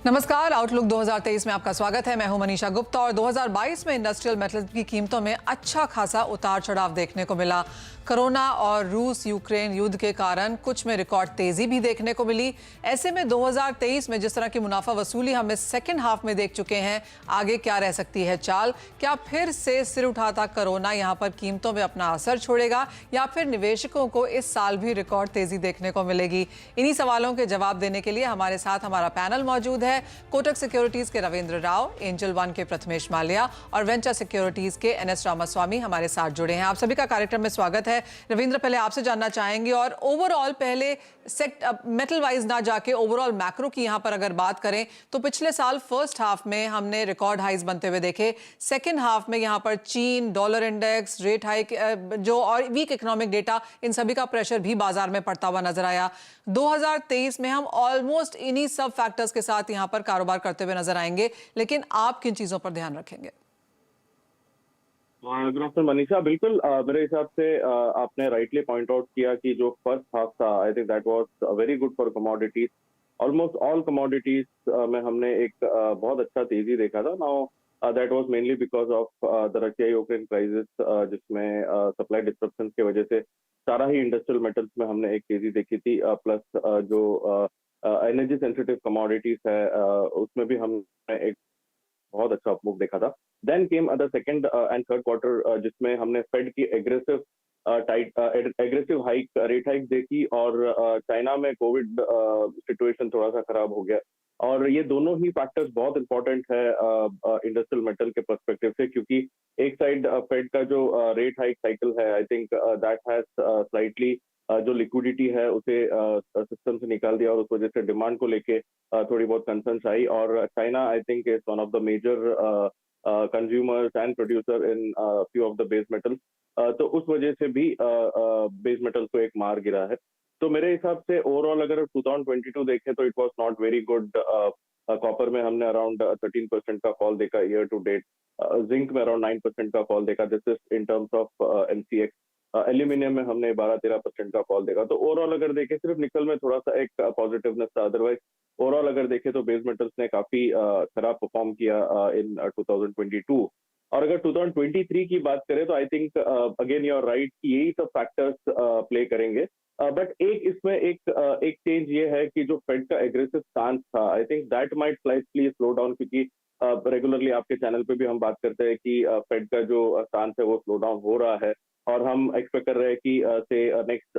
नमस्कार, आउटलुक 2023 में आपका स्वागत है। मैं हूं मनीषा गुप्ता और 2022 में इंडस्ट्रियल मेटल्स की कीमतों में अच्छा खासा उतार चढ़ाव देखने को मिला। कोरोना और रूस यूक्रेन युद्ध के कारण कुछ में रिकॉर्ड तेजी भी देखने को मिली। ऐसे में 2023 में जिस तरह की मुनाफा वसूली हम इस सेकेंड हाफ में देख चुके हैं, आगे क्या रह सकती है चाल? क्या फिर से सिर उठाता कोरोना यहां पर कीमतों में अपना असर छोड़ेगा या फिर निवेशकों को इस साल भी रिकॉर्ड तेजी देखने को मिलेगी? इन्हीं सवालों के जवाब देने के लिए हमारे साथ हमारा पैनल मौजूद है। कोटक सिक्योरिटीज के रविंद्र राव, एंजल वन के प्रथमेश माल्या और वेंचर सिक्योरिटीज के एनएस रामास्वामी हमारे साथ जुड़े हैं। आप सभी का कार्यक्रम में स्वागत है। रविंद्र, पहले आपसे जानना चाहेंगे और ओवरऑल पहले मेटल वाइज ना जाके ओवरऑल मैक्रो की यहां पर अगर बात करें तो पिछले साल फर्स्ट हाफ में हमने रिकॉर्ड हाइज बनते हुए देखे। सेकेंड हाफ में यहां पर चीन, डॉलर इंडेक्स, रेट हाइक जो और वीक इकोनॉमिक डेटा, इन सभी का प्रेशर भी बाजार में पड़ता हुआ नजर आया। 2023 में हम ऑलमोस्ट इन्हीं सब फैक्टर्स के साथ यहां पर कारोबार करते हुए नजर आएंगे, लेकिन आप किन चीजों पर ध्यान रखेंगे? Good afternoon Manisha. बिल्कुल, मेरे हिसाब से आपने राइटली पॉइंट आउट किया कि जो फर्स्ट हाफ था, I think that was very good for commodities. Almost all commodities में हमने एक बहुत अच्छा तेजी देखा था। Now that was mainly because of the Russia Ukraine crisis, जिसमें सप्लाई डिस्ट्रप्शन की वजह से सारा ही इंडस्ट्रियल मेटल्स में हमने एक तेजी देखी थी। प्लस जो एनर्जी सेंसिटिव कमोडिटीज है, उसमें भी हमने एक बहुत अच्छा अपमूव देखा था। Then came the second and third quarter, जिसमें हमने फेड की एग्रेसिव हाइक रेट हाइक देखी और चाइना में कोविड सिचुएशन थोड़ा सा खराब हो गया। और ये दोनों ही फैक्टर्स बहुत इंपॉर्टेंट है इंडस्ट्रियल मेटल के पर्सपेक्टिव से, क्योंकि एक साइड फेड का जो रेट हाइक साइकिल है, I think that has slightly जो लिक्विडिटी है उसे सिस्टम से निकाल दिया और उस वजह से डिमांड को लेके थोड़ी बहुत कंसर्न्स आई। और China I think is one of the major consumers and producer in few of the base metals, तो उस वजह से भी बेस मेटल्स को एक मार गिरा है। तो मेरे हिसाब से ओवरऑल अगर 2022 देखें तो it was not very good. Copper में हमने अराउंड 13% का फॉल देखा ईयर टू डेट, जिंक में अराउंड 9% का फॉल देखा, this is in terms of NCX. Aluminium में हमने 12-13% का फॉल देखा। तो ओवरऑल अगर देखें, सिर्फ निकल में थोड़ा सा एक पॉजिटिवनेस था, अदरवाइज ओवरऑल अगर देखें तो बेस मेटल्स ने काफी खराब परफॉर्म किया इन 2022। और अगर 2023 की बात करें तो I think again you are right कि यही सब फैक्टर्स प्ले करेंगे। बट एक इसमें एक चेंज ये है कि जो फेड का एग्रेसिव स्टांस था, I think that might slightly slow down, क्योंकि रेगुलरली आपके चैनल पे भी हम बात करते हैं कि फेड का जो स्टांस है वो स्लो डाउन हो रहा है। और हम एक्सपेक्ट कर रहे हैं कि से नेक्स्ट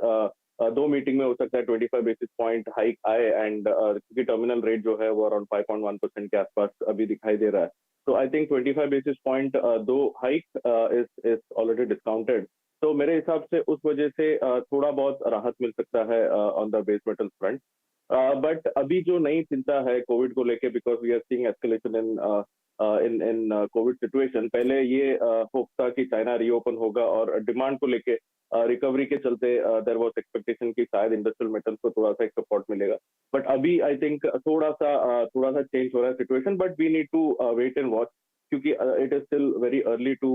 दो मीटिंग में हो सकता है 25 बेसिस पॉइंट हाइक आए, एंड क्योंकि टर्मिनल रेट जो है वो अराउंड 5.1% के आसपास अभी दिखाई दे रहा है। तो आई थिंक 25 बेसिस पॉइंट दो हाइक इज ऑलरेडी डिस्काउंटेड। तो मेरे हिसाब से उस वजह से थोड़ा बहुत राहत मिल सकता है on the base metal front. But अभी जो नई चिंता है कोविड को लेके, because we are seeing escalation in Covid situation. पहले ये होप था कि चाइना रीओपन होगा और डिमांड को लेके रिकवरी के चलते देयर वाज एक्सपेक्टेशन कि शायद इंडस्ट्रियल मेटल्स को थोड़ा सा एक सपोर्ट मिलेगा। बट अभी आई थिंक थोड़ा सा चेंज हो रहा है situation, but we need to wait and watch, क्योंकि it is still very early to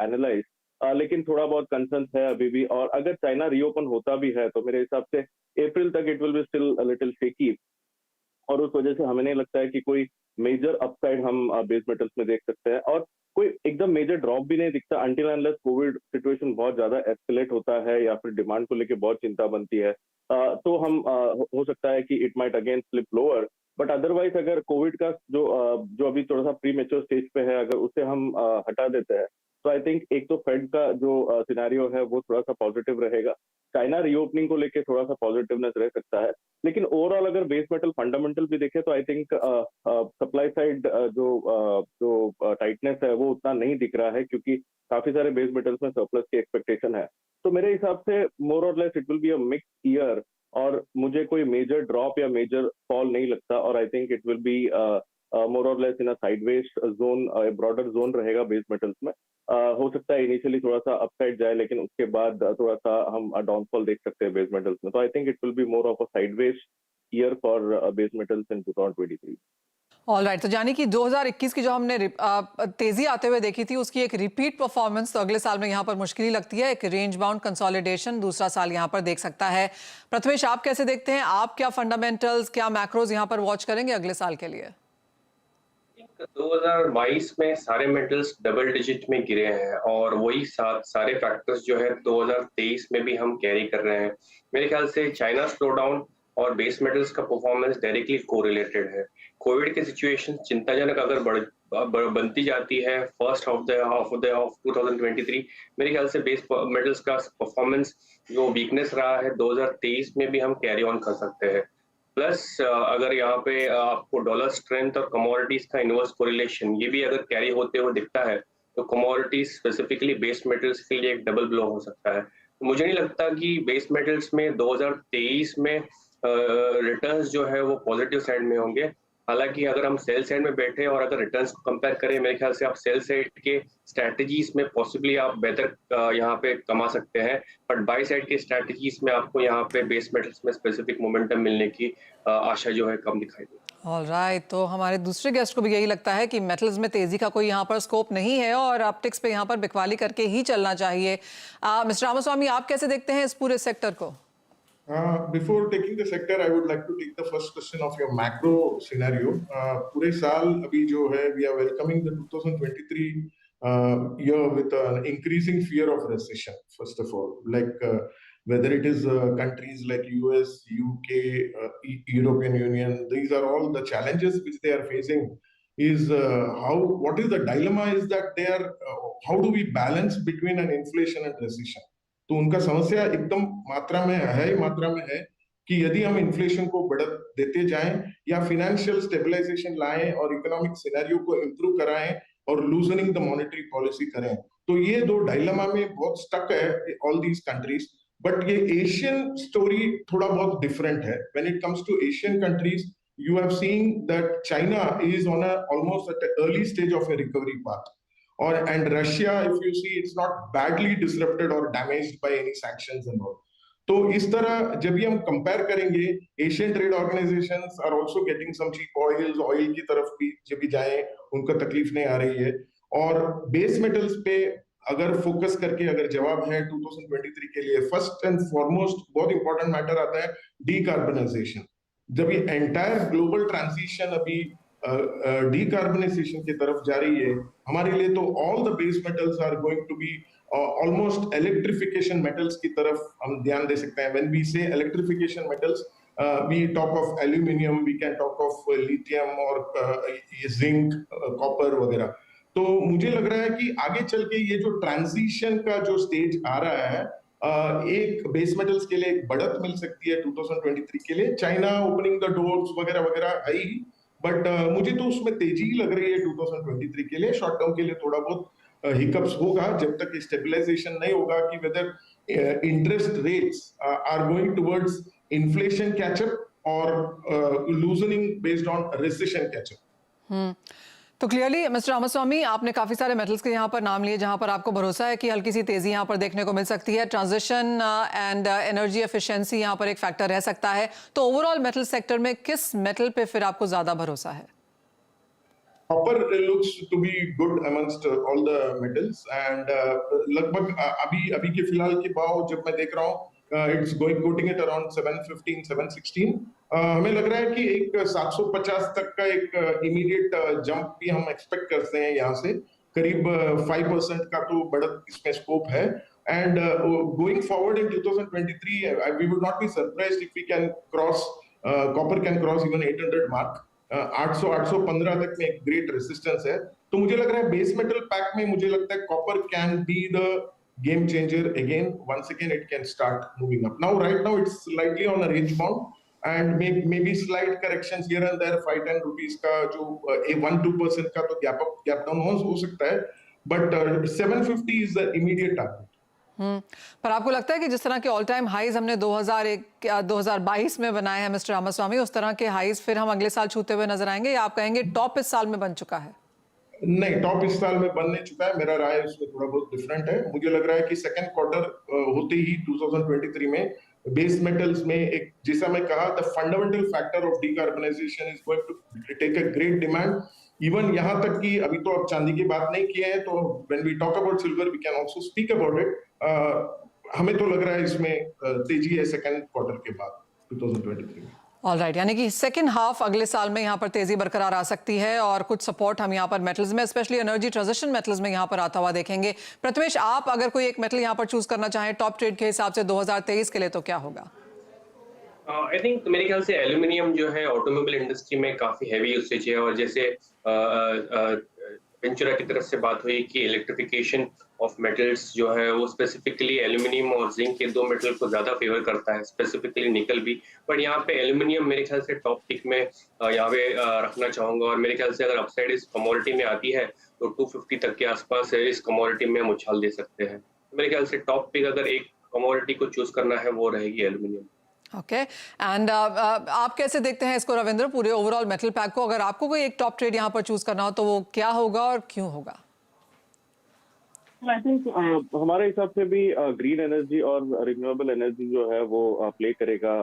analyse. लेकिन थोड़ा बहुत कंसर्न है अभी भी। और अगर चाइना रीओपन होता भी है तो मेरे हिसाब से अप्रैल तक it will be still little shaky, और उस वजह से हमें नहीं लगता है कि कोई मेजर अपसाइड हम बेस मेटल्स में देख सकते हैं। और कोई एकदम मेजर ड्रॉप भी नहीं दिखता अनटिल अनलेस कोविड सिचुएशन बहुत ज्यादा एस्केलेट होता है या फिर डिमांड को लेके बहुत चिंता बनती है। तो हम हो सकता है कि it might again slip lower. But otherwise अगर कोविड का जो अभी थोड़ा सा प्री मेच्योर स्टेज पे है, अगर उसे हम हटा देते हैं तो आई थिंक एक तो फेड का जो सिनेरियो है वो थोड़ा सा पॉजिटिव रहेगा। चाइना रीओपनिंग को लेके थोड़ा सा पॉजिटिवनेस रह सकता है। लेकिन ओवरऑल अगर बेस मेटल फंडामेंटल भी देखें तो आई थिंक सप्लाई साइड जो टाइटनेस है वो उतना नहीं दिख रहा है, क्योंकि काफी सारे बेस मेटल्स में सरप्लस की एक्सपेक्टेशन है। तो मेरे हिसाब से मोर और less it will be a mix year, और मुझे कोई मेजर ड्रॉप या मेजर फॉल नहीं लगता। और I think it will be more और less in a sideways zone, broader zone रहेगा बेस मेटल्स में। हो सकता है इनिशियली थोड़ा सा अपसाइड जाए, लेकिन उसके बाद थोड़ा सा हम डाउनफॉल देख सकते हैं बेस मेटल्स में। तो I think it will be more of a sideways year for base metals in 2023। All right, तो यानी कि 2021 की जो हमने तेजी आते हुए देखी थी उसकी एक रिपीट परफॉर्मेंस तो अगले साल में यहाँ पर मुश्किल ही लगती है। एक रेंज बाउंड कंसोलिडेशन दूसरा साल यहाँ पर देख सकता है। प्रथमेश, आप कैसे देखते हैं? आप क्या फंडामेंटल्स, क्या मैक्रोज यहाँ पर वॉच करेंगे अगले साल के लिए? 2022 में सारे मेटल्स डबल डिजिट में गिरे हैं और वही सारे फैक्टर्स जो है 2023 में भी हम कैरी कर रहे हैं। मेरे ख्याल से चाइना स्लो डाउन और बेस मेटल्स का परफॉर्मेंस डायरेक्टली कोरिलेटेड है। कोविड की सिचुएशन चिंताजनक अगर बनती जाती है फर्स्ट हाफ ऑफ 2023, मेरे ख्याल से बेस मेटल्स का परफॉर्मेंस जो वीकनेस रहा है 2023 में भी हम कैरी ऑन कर सकते हैं। प्लस अगर यहाँ पे आपको डॉलर स्ट्रेंथ और कमोडिटीज का इनवर्स कोरिलेशन ये भी अगर कैरी होते हुए दिखता है तो कमोडिटीज स्पेसिफिकली बेस मेटल्स के लिए एक डबल ब्लो हो सकता है। तो मुझे नहीं लगता कि बेस मेटल्स में 2023 में रिटर्न्स जो है वो पॉजिटिव साइड में होंगे। हालांकि अगर हम सेल साइड में बैठे और अगर रिटर्न्स को कंपेयर करें, मेरे ख्याल से आप सेल साइड के स्ट्रैटेजीज में पॉसिबली आप बेहतर यहाँ पे कमा सकते हैं, बट बाई साइड के स्ट्रैटेजीज में आपको यहाँ पे बेस मेटल्स में स्पेसिफिक मोमेंटम मिलने की आशा जो है कम दिखाई देती है। ऑल राइट, तो हमारे दूसरे गेस्ट को भी यही लगता है कि मेटल्स में तेजी का कोई यहाँ पर स्कोप नहीं है और अपटिक्स पे यहाँ पर बिकवाली करके ही चलना चाहिए। मिस्टर रामास्वामी, आप कैसे देखते हैं इस पूरे सेक्टर को? Before taking the sector, I would like to take the first question of your macro scenario. पूरे साल अभी जो है, we are welcoming the 2023 year with an increasing fear of recession. First of all, like whether it is countries like US, UK, European Union, these are all the challenges which they are facing. Is what is the dilemma is that they are how do we balance between an inflation and recession? तो उनका समस्या एकदम मात्रा में है कि यदि हम इन्फ्लेशन को बढ़त देते जाएं या फाइनेंशियल स्टेबलाइजेशन लाएं और इकोनॉमिक सिनेरियो को इंप्रूव कराएं और लूजनिंग द मॉनेटरी पॉलिसी करें, तो ये दो डायलेमा में बहुत स्टक है ऑल दीज कंट्रीज। बट ये एशियन स्टोरी थोड़ा बहुत डिफरेंट है। When it comes to Asian countries, you have seen that China is on almost at an early stage of a recovery path. And Russia, if you see, it's not badly disrupted or damaged by any sanctions and all. तो इस तरह जब भी हम compare करेंगे, Asian trade organisations are also getting some cheap oil की तरफ भी जब भी जाएं उनका तकलीफ नहीं आ रही है। और बेस मेटल्स पे अगर फोकस करके अगर जवाब है 2023 के लिए, फर्स्ट एंड फॉरमोस्ट बहुत इंपॉर्टेंट मैटर आता है डीकार्बनाइजेशन। जब ये एंटायर ग्लोबल ट्रांजिशन अभी डीकार्बनाइजेशन की तरफ जा रही है, हमारे लिए तो all the base metals are going to be almost electrification metals की तरफ हम ध्यान दे सकते हैं। When we say electrification metals, we talk of aluminium, we can talk of lithium और जिंक, कॉपर वगैरह। तो मुझे लग रहा है कि आगे चल के ये जो ट्रांजिशन का जो स्टेज आ रहा है, एक बेस मेटल्स के लिए एक बढ़त मिल सकती है 2023 के लिए। चाइना ओपनिंग द डोर्स वगैरह वगैरह है ही, बट मुझे तो उसमें तेजी ही लग रही है 2023 के लिए। शॉर्ट टर्म के लिए थोड़ा बहुत हिकअप्स होगा जब तक स्टेबलाइजेशन नहीं होगा कि whether interest rates are going towards inflation catch up और loosening based on recession catch up. तो क्लियरली मिस्टर रामास्वामी, आपने काफी सारे मेटल्स के यहाँ पर नाम लिए जहाँ पर आपको भरोसा है कि हल्की सी तेजी यहाँ पर देखने को मिल सकती है। ट्रांजिशन एंड एनर्जी एफिशिएंसी यहाँ पर एक फैक्टर रह सकता है। तो ओवरऑल मेटल सेक्टर में किस मेटल पे फिर आपको ज्यादा भरोसा है? Copper looks to be good amongst all the metals and लगभग अभी के फिलहाल के भाव जब मैं देख रहा हूँ, it's quoting it around 715, 716. हमें लग रहा है कि एक 750 तक का एक इमीडिएट जंप भी हम एक्सपेक्ट करते हैं। यहाँ से करीब 5% का तो बढ़त इसमें स्कोप है। And going forward in 2023, we would not be surprised if we can cross, copper can cross even 800 mark. 800-815 तक में एक ग्रेट रेसिस्टेंस है। तो मुझे लग रहा है बेस मेटल पैक में मुझे लगता है copper can be the game changer again. Once again it can start moving up. Now right now it's slightly on a range bound and may be slight corrections here and there. 5-10 rupees का जो 1-2% का तो gap down हो सकता है, but 750 is the immediate target. पर आपको लगता है कि जिस तरह के ऑल टाइम हाईज हमने 2022 में बनाए हैं मिस्टर रामास्वामी, उस तरह के हाईज फिर हम अगले साल छूते हुए नजर आएंगे, या आप कहेंगे टॉप इस साल में बन चुका है? नहीं, टॉप इस साल में बनने चुका है। मेरा राय उसमें थोड़ा बहुत डिफरेंट है। मुझे लग रहा है कि सेकंड क्वार्टर होते ही 2023 में बेस मेटल्स में एक, जैसा मैं कहा, the fundamental factor of decarbonisation is going to take a great demand. Even यहाँ तक कि अभी तो आप चांदी की बात नहीं किए हैं, तो when we talk about silver we can also speak about it. हमें तो लग रहा है इसमें तेजी है सेकंड क्वार्टर के बाद 2023 में। ऑलराइट, यानी कि सेकंड हाफ अगले साल में यहाँ पर तेजी बरकरार आ सकती है और कुछ सपोर्ट हम यहाँ पर मेटल्स में, स्पेशली एनर्जी ट्रांजिशन मेटल्स में यहाँ पर आता हुआ देखेंगे। प्रथमेश, आप अगर कोई एक मेटल यहाँ पर चूज करना चाहें टॉप ट्रेड के हिसाब से 2023 के लिए, तो क्या होगा? आई थिंक मेरे ख्याल से एल्यूमिनियम जो है ऑटोमोबाइल इंडस्ट्री में काफी हैवी यूसेज है, और जैसे वेंचुरा की तरफ से बात हुई कि इलेक्ट्रिफिकेशन ऑफ मेटल्स जो है वो स्पेसिफिकली एल्यूमिनियम और जिंक के दो मेटल को ज्यादा फेवर करता है, स्पेसिफिकली निकल भी। पर यहाँ पे एल्यूमिनियम मेरे ख्याल से टॉप पिक में यहाँ पे रखना चाहूंगा, और मेरे ख्याल से अगर अपसाइड इस कमोडिटी में आती है तो 250 तक के आसपास इस कमोडिटी में हम उछाल दे सकते हैं। मेरे ख्याल से टॉप पिक अगर एक कमोडिटी को चूज करना है वो रहेगी एल्यूमिनियम। ओके, एंड आप कैसे देखते हैं इसको रविंद्र, पूरे ओवरऑल मेटल पैक को? अगर आपको कोई एक टॉप ट्रेड यहाँ पर चूज करना हो तो वो क्या होगा और क्यों होगा? आई थिंक हमारे हिसाब से भी ग्रीन एनर्जी और रिन्यूएबल एनर्जी जो है वो प्ले करेगा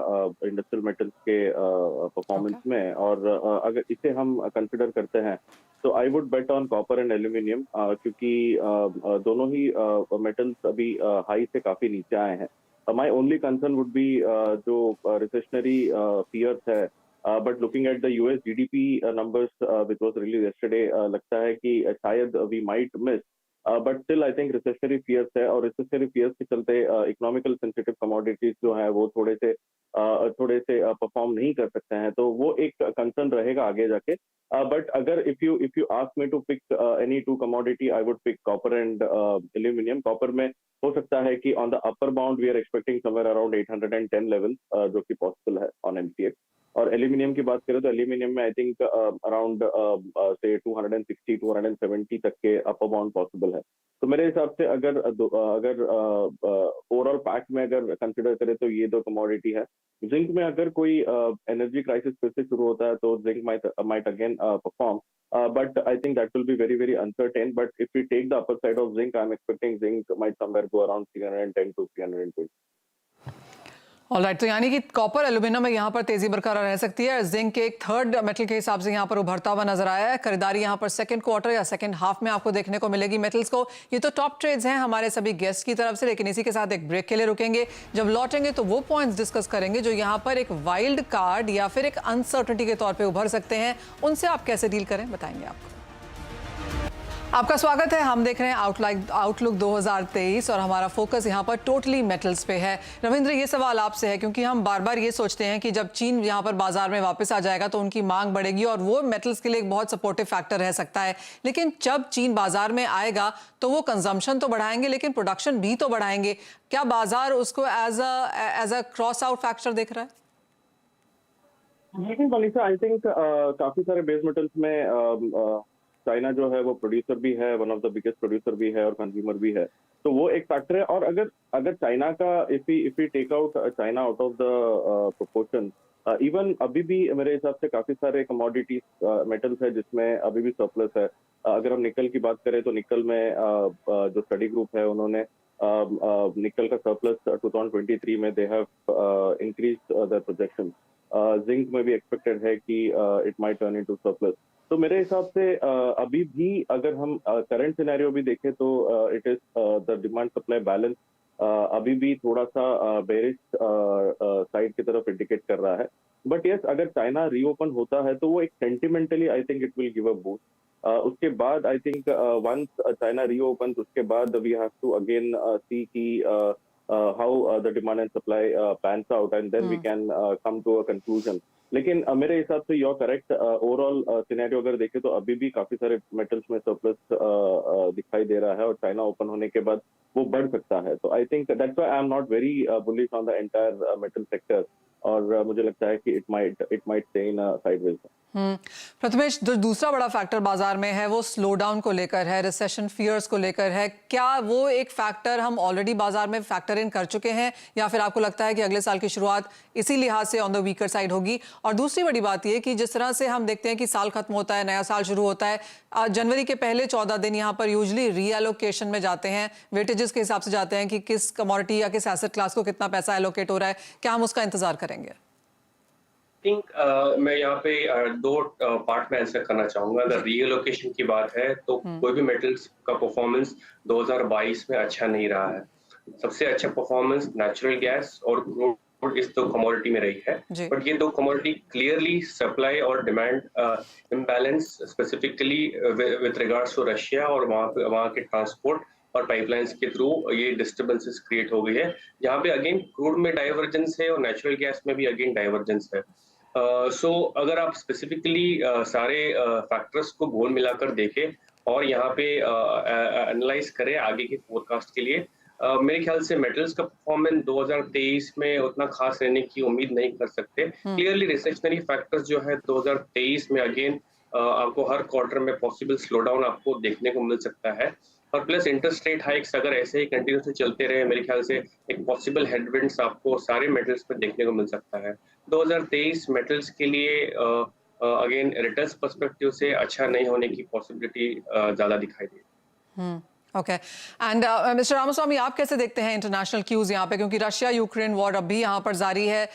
इंडस्ट्रियल मेटल्स के परफॉर्मेंस में। और अगर इसे हम कंसिडर करते हैं तो I would bet on copper and aluminium, क्योंकि दोनों ही मेटल्स अभी हाई से काफी नीचे आए हैं। My only concern would be जो रिसेशनरी फियर्स है, but looking at the US GDP numbers which was release yesterday, लगता है कि शायद we might miss, but still I think recessionary fears है, और रिसेशनरी फियर्स के चलते इकोनॉमिकल सेंसिटिव कमोडिटीज जो है वो थोड़े से परफॉर्म नहीं कर सकते हैं, तो वो एक कंसर्न रहेगा आगे जाके। बट अगर if you ask me to pick any two commodity, I would pick copper and aluminium. Copper में हो सकता है कि on the upper bound we are expecting somewhere around 810 level, जो कि पॉसिबल है ऑन एमसीएक्स। और एल्यूमिनियम की बात करें तो एल्यूमिनियम में आई थिंक अराउंड से 260 270 तक के अपर बाउंड पॉसिबल है। तो मेरे हिसाब से अगर ओवरऑल पैक में अगर कंसिडर करें तो ये दो कमोडिटी है। जिंक में अगर कोई एनर्जी क्राइसिस फिर से शुरू होता है तो zinc might again perform, but I think that will be very, very uncertain. But if we take the upper side of zinc, I'm expecting zinc might somewhere go around 310 to 320. Alright, तो यानी कि copper aluminium में यहाँ पर तेजी बरकरार रह सकती है। जिंक एक थर्ड मेटल के हिसाब से यहाँ पर उभरता हुआ नजर आया है। खरीदारी यहाँ पर सेकंड क्वार्टर या सेकंड हाफ में आपको देखने को मिलेगी मेटल्स को। ये तो टॉप ट्रेड्स हैं हमारे सभी गेस्ट की तरफ से, लेकिन इसी के साथ एक ब्रेक के लिए रुकेंगे। जब लौटेंगे तो वो पॉइंट्स डिस्कस करेंगे जो यहाँ पर एक वाइल्ड कार्ड या फिर एक अनसर्टेनिटी के तौर पर उभर सकते हैं। उनसे आप कैसे डील करें, बताएंगे आपको। आपका स्वागत है। हम देख रहे हैं आउटलुक 2023 और हमारा फोकस यहाँ पर टोटली मेटल्स पे है। रविंद्र, ये सवाल आपसे है, क्योंकि हम बार बार ये सोचते हैं कि जब चीन यहाँ पर बाजार में वापस आ जाएगा तो उनकी मांग बढ़ेगी और वो मेटल्स के लिए एक बहुत सपोर्टिव फैक्टर रह सकता है। लेकिन जब चीन बाजार में आएगा तो वो कंजम्पशन तो बढ़ाएंगे लेकिन प्रोडक्शन भी तो बढ़ाएंगे। क्या बाजार उसको as a cross out factor देख रहा है? लेकिन मनीषा, आई थिंक काफी सारे बेस मेटल्स में चाइना जो है वो प्रोड्यूसर भी है, one of the biggest producer भी है और कंज्यूमर भी है, तो वो एक फैक्टर है। और अगर चाइना का if we take out China out of the proportion, even अभी भी मेरे हिसाब से काफी सारे कमोडिटीज मेटल्स है जिसमें अभी भी सरप्लस है। अगर हम निकल की बात करें तो निकल में जो स्टडी ग्रुप है उन्होंने निकल का सरप्लस 2023 में they have increased their projection. Zinc में भी एक्सपेक्टेड है कि it might turn into surplus. तो मेरे हिसाब से अभी भी अगर हम करंट सिनेरियो भी देखें तो it is the demand supply balance अभी भी थोड़ा सा बेरिश साइड की तरफ इंडिकेट कर रहा है। बट यस, अगर चाइना रीओपन होता है तो वो एक sentimentally I think it will give a boost. उसके बाद I think once China reopen, उसके बाद we have to again see की how the demand and supply pans out, and then we can come to a conclusion. लेकिन मेरे हिसाब से you are correct, overall scenario अगर देखें तो अभी भी काफी सारे मेटल्स में सरप्लस दिखाई दे रहा है और चाइना ओपन होने के बाद वो बढ़ सकता है। तो I think that's why I am not very bullish on the entire metal sector. और मुझे लगता है कि it might stay in sideways. Prathamesh, जो दूसरा बड़ा फैक्टर बाजार में है वो स्लो डाउन को लेकर है, रिसेशन फियर्स को लेकर है। क्या वो एक फैक्टर हम ऑलरेडी बाजार में फैक्टर इन कर चुके हैं, या फिर आपको लगता है कि अगले साल की शुरुआत इसी लिहाज से ऑन द वीकर साइड होगी? और दूसरी बड़ी बात ये कि जिस तरह से हम देखते हैं कि साल खत्म होता है, नया साल शुरू होता है, जनवरी के पहले 14 दिन यहाँ पर यूजली रीएलोकेशन में जाते हैं, वेटेजेस के हिसाब से जाते हैं कि किस कमोडिटी या किस एसेट क्लास को कितना पैसा एलोकेट हो रहा है। क्या हम उसका इंतजार करेंगे? थिंक मैं यहाँ पे दो पार्ट में आंसर करना चाहूंगा। अगर रीएलोकेशन की बात है तो कोई भी मेटल्स का परफॉर्मेंस 2022 में अच्छा नहीं रहा है। सबसे अच्छा परफॉर्मेंस नेचुरल गैस और क्रूड इस दो कमोडिटी में रही है, बट ये दो कमोडिटी क्लियरली सप्लाई और demand imbalance, specifically with regards to Russia और वहाँ के ट्रांसपोर्ट और पाइपलाइंस के थ्रू ये डिस्टर्बेंसेस क्रिएट हो गई है, जहाँ पे अगेन क्रूड में डाइवर्जेंस है और नेचुरल गैस में भी अगेन डाइवर्जेंस है। सो अगर आप स्पेसिफिकली सारे फैक्टर्स को गोल मिलाकर देखें और यहाँ पे एनालाइज करें आगे के फोरकास्ट के लिए, मेरे ख्याल से मेटल्स का परफॉर्मेंस 2023 में उतना खास रहने की उम्मीद नहीं कर सकते। क्लियरली रिसेशनरी फैक्टर्स जो है 2023 में अगेन आपको हर क्वार्टर में पॉसिबल स्लो डाउन आपको देखने को मिल सकता है, और प्लस इंटरेस्ट रेट हाइक्स अगर ऐसे ही कंटिन्यूसली चलते रहे, मेरे ख्याल से एक पॉसिबल हेडविंड्स आपको सारे मेटल्स पे देखने को मिल सकता है। 2023 मेटल्स के लिए अगेन रिटर्न्स पर्सपेक्टिव से अच्छा नहीं होने की पॉसिबिलिटी ज्यादा दिखाई दे। ओके, एंड मिस्टर रामास्वामी, आप कैसे देखते हैं इंटरनेशनल क्यूज यहाँ पे, क्योंकि रशिया यूक्रेन वॉर अब भी यहाँ पर जारी है,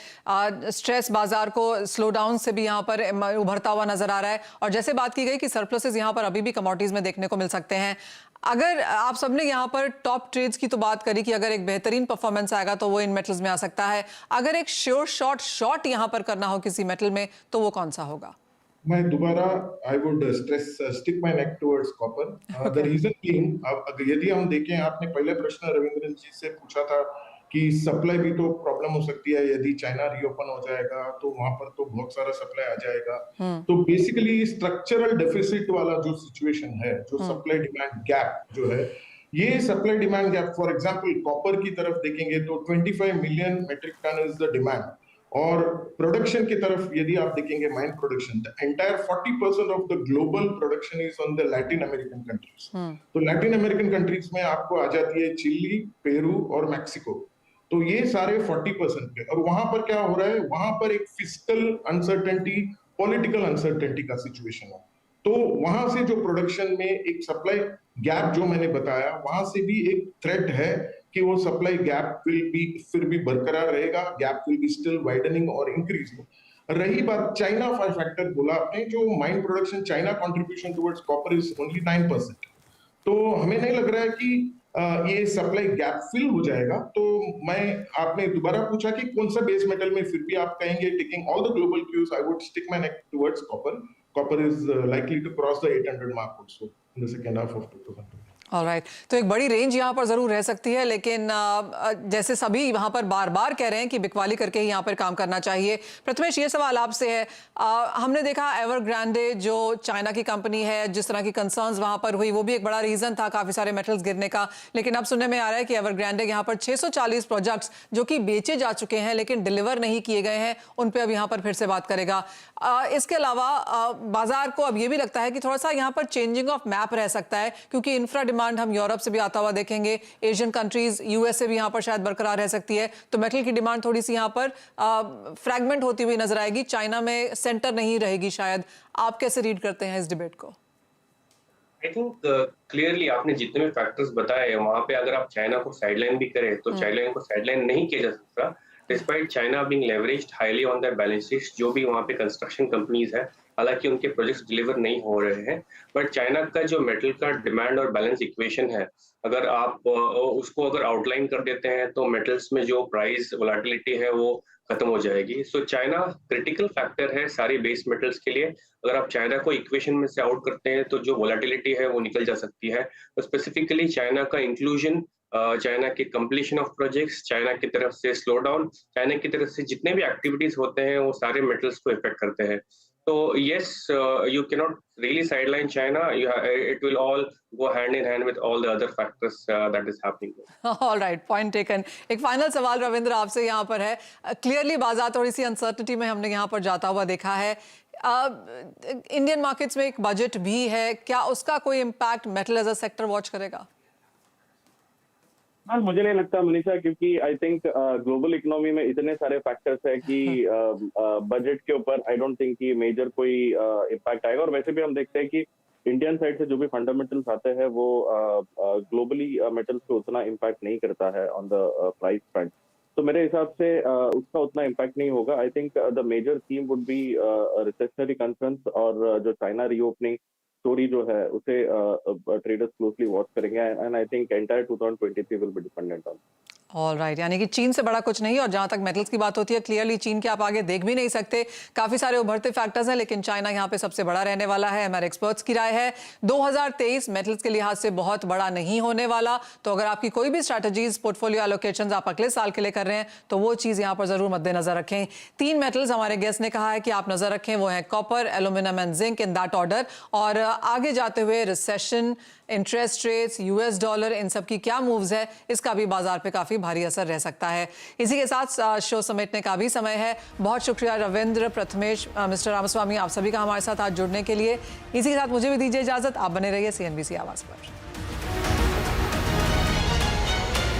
स्ट्रेस बाजार को स्लो डाउन से भी यहाँ पर उभरता हुआ नजर आ रहा है, और जैसे बात की गई कि सरप्लसेस यहाँ पर अभी भी कमोडिटीज में देखने को मिल सकते हैं। अगर आप सबने यहाँ पर टॉप ट्रेड्स की तो बात करी कि अगर एक बेहतरीन परफॉर्मेंस आएगा तो वो इन मेटल्स में आ सकता है, अगर एक श्योर शॉट यहाँ पर करना हो किसी मेटल में तो वो कौन सा होगा? मैं दोबारा I would stick my neck towards copper. The reason being, यदि हम देखें, आपने पहले प्रश्न रविंद्र जी से पूछा था कि सप्लाई भी तो प्रॉब्लम हो सकती है, यदि चाइना रीओपन हो जाएगा तो वहां पर तो बहुत सारा सप्लाई आ जाएगा। तो बेसिकली स्ट्रक्चरल डेफिसिट वाला जो सिचुएशन है, जो सप्लाई डिमांड गैप जो है, ये supply demand gap, for example copper की तरफ देखेंगे तो 25 million metric ton is the demand, और प्रोडक्शन की तरफ यदि आप देखेंगे, mine production, the entire 40% of the global production is on the Latin American countries. तो लैटिन अमेरिकन कंट्रीज में आपको आ जाती है चिली, पेरू और मैक्सिको, तो ये सारे 40% पे। और वहां पर क्या हो रहा है, वहां पर एक फिस्कल अनसर्टेनिटी, पॉलिटिकल अनसर्टेनिटी का सिचुएशन है, तो वहां से जो प्रोडक्शन में एक सप्लाई गैप जो मैंने बताया, वहां से भी एक थ्रेट है कि वो सप्लाई गैप विल बी फिर भी बरकरार रहेगा, gap will be still widening और इंक्रीजिंग। रही बात चाइना फैक्टर बोला आपने, जो mine production China contribution towards copper is only 9%, तो हमें नहीं लग रहा है कि ये सप्लाई गैप फिल हो जाएगा। तो आपने दोबारा पूछा कि कौन सा बेस मेटल में, फिर भी आप कहेंगे taking all the global cues, I would stick my neck towards copper. Copper is likely to cross the 800 mark also in the second half of 2020। Alright, तो एक बड़ी रेंज यहाँ पर जरूर रह सकती है, लेकिन जैसे सभी वहाँ पर बार बार कह रहे हैं कि बिकवाली करके ही यहाँ पर काम करना चाहिए। प्रथमेश, ये सवाल आपसे है, हमने देखा एवरग्रांडे जो चाइना की कंपनी है, जिस तरह की कंसर्न्स वहाँ पर हुई, वो भी एक बड़ा रीजन था काफी सारे मेटल्स गिरने का, लेकिन अब सुनने में आ रहा है कि एवरग्रांडे यहाँ पर 640 प्रोजेक्ट्स जो कि बेचे जा चुके हैं लेकिन डिलीवर नहीं किए गए हैं, उन पर अब यहाँ पर फिर से बात करेगा। इसके अलावा बाजार को अब ये भी लगता है कि थोड़ा सा यहाँ पर चेंजिंग ऑफ मैप रह सकता है, क्योंकि इंफ्रा डिमांड हम यूरोप से भी आता हुआ देखेंगे, एशियन कंट्रीज, यूएस से भी यहाँ पर शायद बरकरार रह सकती है, तो मेटल की डिमांड थोड़ी सी यहाँ पर फ्रैगमेंट होती हुई नजर आएगी, चाइना में सेंटर नहीं रहेगी शायद। आप कैसे रीड करते हैं इस डिबेट को? आई थिंक क्लियरली आपने जितने भी फैक्टर्स बताए, वहां पे अगर आप चाइना को साइडलाइन भी करें तो चाइना को साइडलाइन नहीं किया जा सकता, despite China being leveraged highly on their balance sheets. जो भी वहां पे कंस्ट्रक्शन कंपनीज है, हालांकि उनके प्रोजेक्ट्स डिलीवर नहीं हो रहे हैं, बट चाइना का जो मेटल का डिमांड और बैलेंस इक्वेशन है, अगर आप उसको अगर आउटलाइन कर देते हैं तो मेटल्स में जो प्राइस वोलेटिलिटी है वो खत्म हो जाएगी। सो चाइना क्रिटिकल फैक्टर है सारे बेस मेटल्स के लिए। अगर आप चाइना को इक्वेशन में से आउट करते हैं तो जो वोलेटिलिटी है वो निकल जा सकती है। तो स्पेसिफिकली चाइना का इंक्लूजन, चाइना के कंप्लीशन ऑफ प्रोजेक्ट्स, चाइना की तरफ से स्लो डाउन, चाइना की तरफ से जितने भी एक्टिविटीज होते हैं वो सारे मेटल्स को इफेक्ट करते हैं। So yes, you cannot really sideline China. It will all go hand in hand with all the other factors that is happening. All right, point taken. एक फाइनल सवाल रविंद्र आपसे यहाँ पर है। क्लियरली बाजार थोड़ी सी अनसर्टिनिटी में हमने यहाँ पर जाता हुआ देखा है। इंडियन मार्केट्स में एक बजट भी है, क्या उसका कोई impact metal as a sector watch करेगा? हाँ, मुझे नहीं लगता मनीषा, क्योंकि आई थिंक ग्लोबल इकोनॉमी में इतने सारे फैक्टर्स है कि बजट के ऊपर आई डोंट थिंक कि मेजर कोई इम्पैक्ट आएगा। और वैसे भी हम देखते हैं कि इंडियन साइड से जो भी फंडामेंटल्स आते हैं वो ग्लोबली मेटल्स पे उतना इम्पैक्ट नहीं करता है ऑन द प्राइस फ्रंट। तो मेरे हिसाब से उसका उतना इम्पैक्ट नहीं होगा। I think the major theme would be recessionary concerns, और जो चाइना रीओपनिंग स्टोरी जो है उसे ट्रेडर्स क्लोजली वॉच करेंगे, and I think entire 2023 will be dependent on. All right, यानी कि चीन से बड़ा कुछ नहीं है। और जहां तक मेटल्स की बात होती है, क्लियरली चीन के आप आगे देख भी नहीं सकते। काफी सारे उभरते फैक्टर्स हैं, लेकिन चाइना यहाँ पे सबसे बड़ा रहने वाला है। हमारे एक्सपर्ट्स की राय है 2023 मेटल्स के लिहाज से बहुत बड़ा नहीं होने वाला। तो अगर आपकी कोई भी स्ट्रैटेजीज, पोर्टफोलियो एलोकेशंस आप अगले साल के लिए कर रहे हैं, तो वो चीज यहाँ पर जरूर मद्देनजर रखें। 3 मेटल्स हमारे गेस्ट ने कहा है कि आप नजर रखें, वो है copper, aluminium and zinc, in that order. और आगे जाते हुए recession, interest rates, US dollar, इन सब की क्या मूव्स है, इसका भी बाजार पे काफी भारी असर रह सकता है। इसी के साथ शो समेटने का भी समय है। बहुत शुक्रिया रविंद्र, प्रथमेश, मिस्टर रामास्वामी, आप सभी का हमारे साथ आज जुड़ने के लिए। इसी के साथ मुझे भी दीजिए इजाजत। आप बने रहिए CNBC आवाज पर।